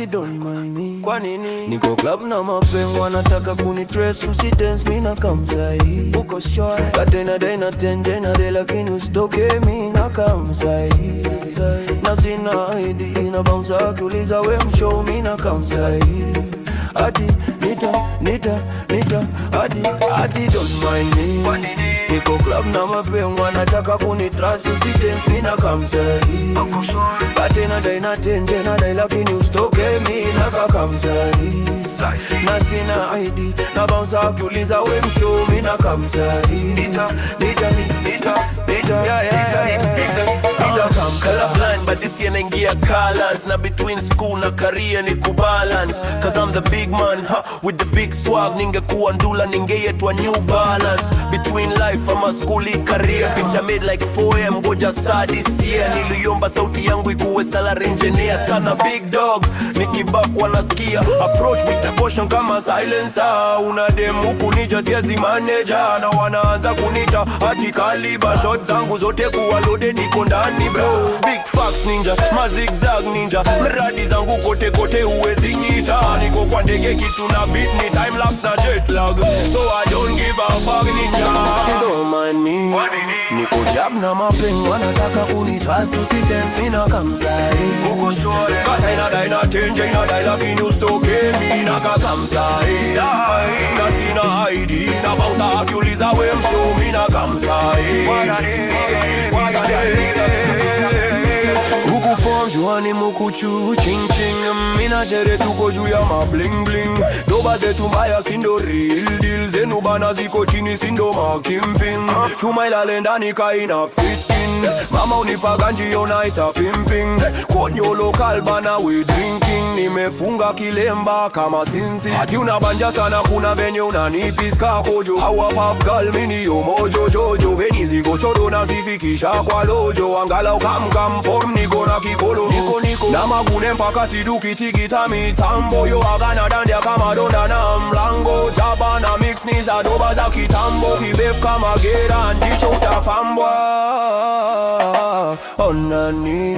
ati don't mind me. Kwa nini? Niko club na mapengo wanataka kunitrace, usitense mimi na kamsai. Uko sure? Katena daina tenje na de lakini usitoke mimi na kamsai. Na sina ID na bounce akiuliza we mshow mimi na kamsai. Ati ati don't mind me. Kwa nini? Niko club na mapengo wanataka kunitrace, usitense mimi na kamsai. Uko sure? Katena daina tenje na de lakini usitoke mimi na kamsai. Na sina ID na bounce akiuliza we mshow mimi na kamsai. Colorblind but this year naingia colors. Na between school na career ni kubalance. Cause I'm the big man, with the big swag. Ningekuwa ndula ningeitwa New Balance. Between life ama school career. Bitch I made like 4M goja saa this year. Niliomba sauti yangu ikuwe salary engineer. Stana big dog, nikibak wanasikia. Approach with caution kama silencer. Una dem huku nija siezi manager. Na wanaanza kunita ati kaliba. Shot zangu zote kuwa loaded niko ndani bro. Big facts ninja, mazigzag ninja. Mradi zangu kote kote huwezi nyita. Niko kwa ndege kitu na beat ni time lapse na jet lag. So I don't give a fuck ninja. Don't mind me. Niko jab na mapengo wanataka kunitrace, usitense mimi na kamsai. Uko sure? Katena daina tenje na dai lakini usitoke mimi na kamsai. Na sina ID na bounce akiuliza we mshow mimi na kamsai. Huku form juani mukuchu ching ching. Mina jere tuko juu ya ma bling bling. Doba zetu mbaya sindo real deal. Zenu bana ziko chini sindo ma kimping. Chuma ilale ndani kaina fitin. Mama unipa ganji unaita pimping. Konyo local bana we drinking. Nimefunga kilemba kama sinsi. Ati unabanja sana kuna venye unanipiska kojo. Hawa puff girl mini yo mojo jojo. Veni zigo chodo na zifikisha kwa lojo. Angalau kam form niko na kikolo. Niko na magune mpaka siduki tigita mitambo. Yo agana dandia kama donda na mlango. Jaba na mix ni za doba za kitambo. Kibef kama gera ndicho utafambwa. Onani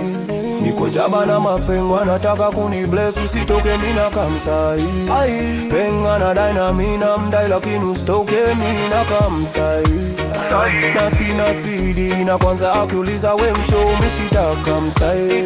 niko jaba na mapengo anataka kunibless, usitoke mina kamsai. Penga na daina mina mdai lakini usitoke mina kamsai. Na sina CD na kwanza akiuliza we mshow mimi sitakamsai.